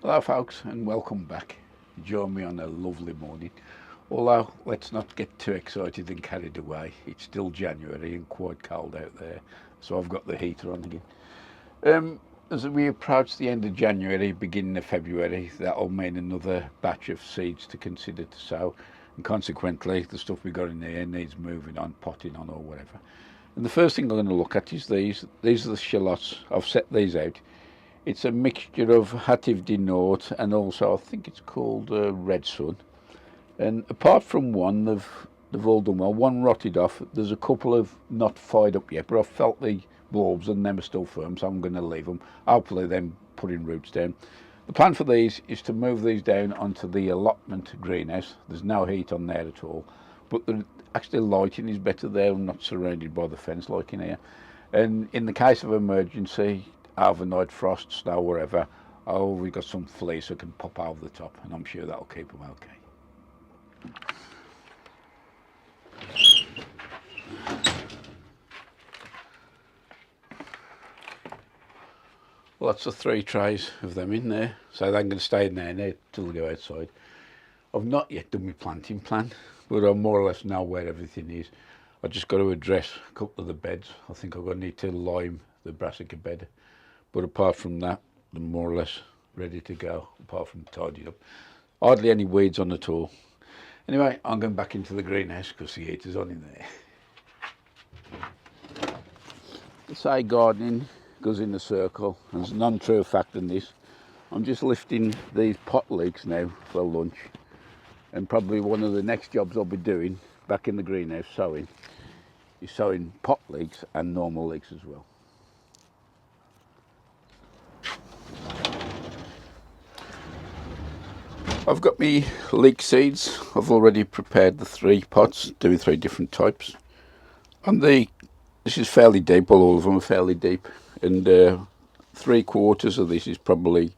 Hello folks and welcome back. Join me on a lovely morning. Although let's not get too excited and carried away. It's still January and quite cold out there, so I've got the heater on again. As we approach the end of January, beginning of February, that'll mean another batch of seeds to consider to sow, and consequently the stuff we got in here needs moving on, potting on or whatever. And the first thing I'm going to look at is these. These are the shallots. I've set these out. It's a mixture of Hativ de Noort and also I think it's called Red Sun. And apart from one, they've all done well. One rotted off. There's a couple of not fired up yet, but I've felt the bulbs and them are still firm, so I'm going to leave them. Hopefully then putting roots down. The plan for these is to move these down onto the Allotment greenhouse. There's no heat on there at all, but actually lighting is better there. I'm not surrounded by the fence like in here. And in the case of emergency, overnight frost, snow, wherever, we've got some fleece that can pop over the top, and I'm sure that'll keep them okay. Well, that's the 3 trays of them in there, so they're going to stay in there now till we go outside. I've not yet done my planting plan, but I more or less know where everything is. I just got to address a couple of the beds. I think I'm going to need to lime the brassica bed, but apart from that, they're more or less ready to go, apart from tidied up. Hardly any weeds on at all. Anyway, I'm going back into the greenhouse because the heater's on in there. The side gardening goes in a circle, and there's an untrue fact in this. I'm just lifting these pot leeks now for lunch, and probably one of the next jobs I'll be doing back in the greenhouse sowing is sowing pot leeks and normal leeks as well. I've got my leek seeds. I've already prepared the 3 pots, doing 3 different types. And this is fairly deep, well, all of them are fairly deep, and 3/4 of this is probably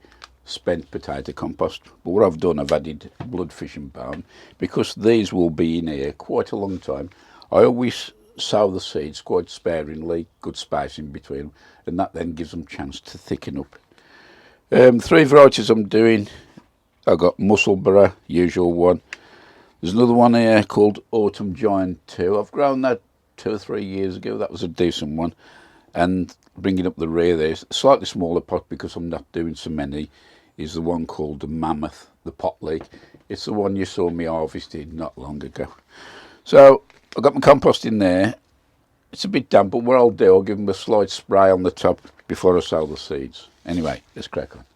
spent potato compost. But what I've done, I've added bloodfish and bone, because these will be in here quite a long time. I always sow the seeds quite sparingly, good space in between them, and that then gives them a chance to thicken up. 3 varieties I'm doing. I've got Musselburgh, usual one. There's another one here called Autumn Giant 2. I've grown that 2 or 3 years ago. That was a decent one. And bringing up the rear there, a slightly smaller pot because I'm not doing so many, is the one called the Mammoth, the pot leek. It's the one you saw me harvesting not long ago. So I've got my compost in there. It's a bit damp, but what I'll do, I'll give them a slight spray on the top before I sow the seeds. Anyway, let's crack on.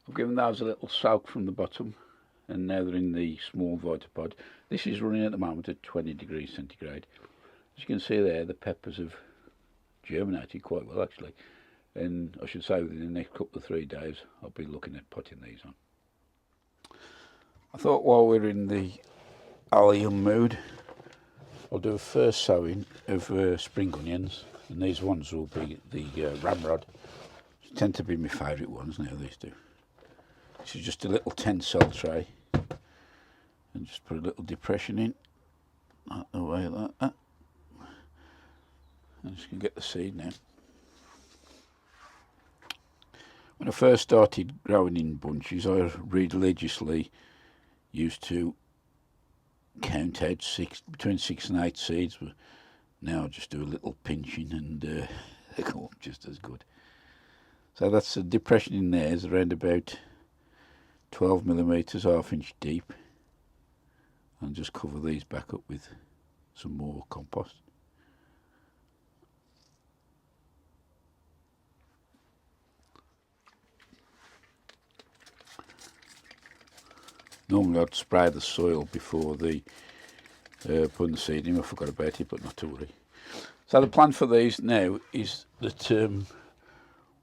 I've given those a little soak from the bottom, and now they're in the small Vitapod. This is running at the moment at 20 degrees centigrade. As you can see there, the peppers have germinated quite well actually, and I should say within the next couple of 3 days I'll be looking at potting these on. I thought while we're in the allium mood, I'll do a first sowing of spring onions, and these ones will be the ramrod. They tend to be my favourite ones now, these two. This is just a little 10-cell tray, and just put a little depression in, out the way like that. And just can get the seed now. When I first started growing in bunches, I religiously used to count out between 6 and 8 seeds, but now I just do a little pinching and they come up just as good. So that's a depression in there, is around about 12 millimetres, ½ inch deep, and just cover these back up with some more compost. Normally I'd spray the soil before the putting the seed in. I forgot about it, but not to worry. So the plan for these now is that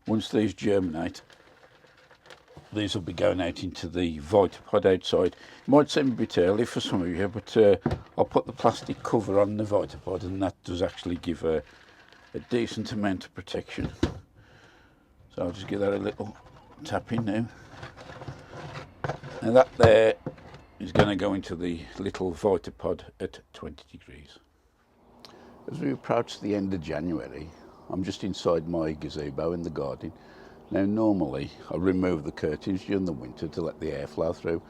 once these germinate, these will be going out into the Vitapod outside. It might seem a bit early for some of you, but I'll put the plastic cover on the Vitapod, and that does actually give a decent amount of protection. So I'll just give that a little tap in now. And that there is going to go into the little Vitapod at 20 degrees. As we approach the end of January, I'm just inside my gazebo in the garden. Now normally I remove the curtains during the winter to let the air flow through,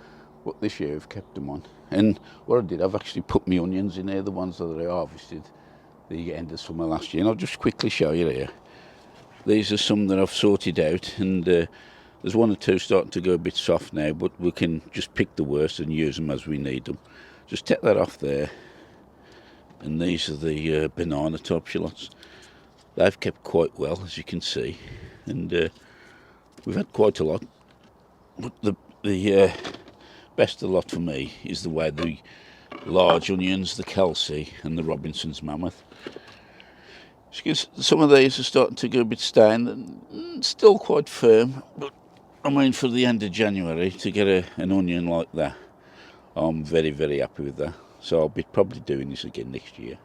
but this year I've kept them on. And what I did, I've actually put my onions in here, the ones that I harvested the end of summer last year, and I'll just quickly show you here. These are some that I've sorted out, and there's one or two starting to go a bit soft now, but we can just pick the worst and use them as we need them. Just take that off there, and these are the banana type shallots. They've kept quite well, as you can see, and we've had quite a lot, but the best of the lot for me is the way the large onions, the Kelsey and the Robinson's Mammoth. Some of these are starting to go a bit stained and still quite firm, but I mean, for the end of January to get an onion like that, I'm very, very happy with that. So I'll be probably doing this again next year.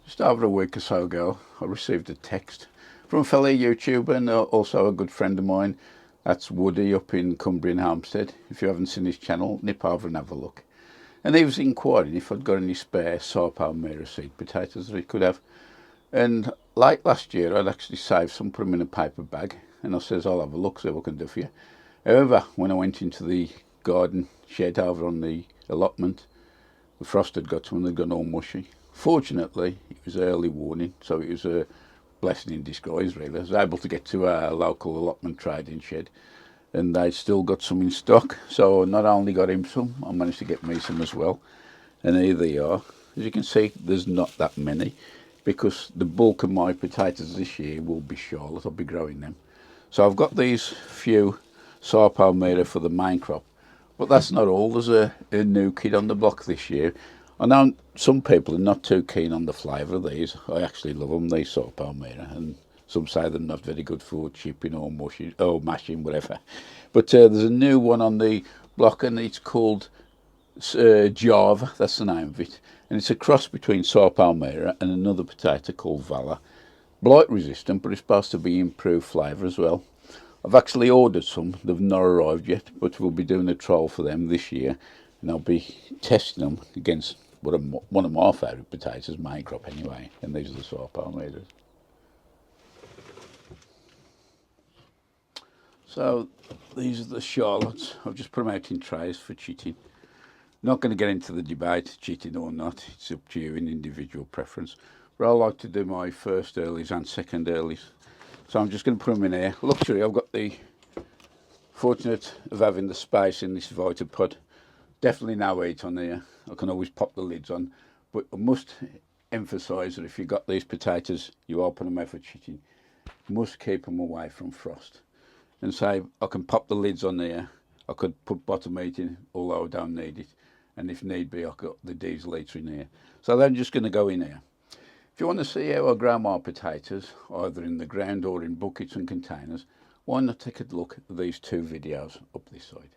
Just over a week or so ago, I received a text from a fellow YouTuber and also a good friend of mine. That's Woody up in Cumbrian Hampstead. If you haven't seen his channel, nip over and have a look. And he was inquiring if I'd got any spare Sarpo Mira seed potatoes that he could have. And late last year, I'd actually saved some, put them in a paper bag. And I says, I'll have a look, see what I can do for you. However, when I went into the garden shed over on the allotment, the frost had got to them and they'd gone all mushy. Fortunately, it was early warning, so it was a blessing in disguise, really. I was able to get to a local allotment trading shed, and they'd still got some in stock. So not only got him some, I managed to get me some as well. And here they are. As you can see, there's not that many, because the bulk of my potatoes this year will be Charlotte. I'll be growing them. So I've got these few Sarpo Mira for the main crop, but that's not all. There's a new kid on the block this year. I know some people are not too keen on the flavour of these. I actually love them, these Sarpo Mira, and some say they're not very good for chipping or mushing or mashing, whatever. But there's a new one on the block, and it's called Java. That's the name of it, and it's a cross between Sarpo Mira and another potato called Valor. Blight resistant, but it's supposed to be improved flavour as well. I've actually ordered some. They've not arrived yet, but we'll be doing a trial for them this year, and I'll be testing them against one of my favourite potatoes, main crop anyway, and these are the Sarpo Miras. So these are the Shallots. I've just put them out in trays for chitting. Not going to get into the debate, chitting or not. It's up to you in individual preference. But I like to do my first earlies and second earlies. So I'm just going to put them in here. Luxury, I've got the fortunate of having the space in this Vitapod. Definitely no heat on here. I can always pop the lids on. But I must emphasise that if you've got these potatoes, you open them out for chitting, you must keep them away from frost. And say, I can pop the lids on there. I could put bottom heat in, although I don't need it. And if need be, I've got the diesel heater in here. So they're just going to go in here. If you want to see how I grow my potatoes, either in the ground or in buckets and containers, why not take a look at these two videos up this side.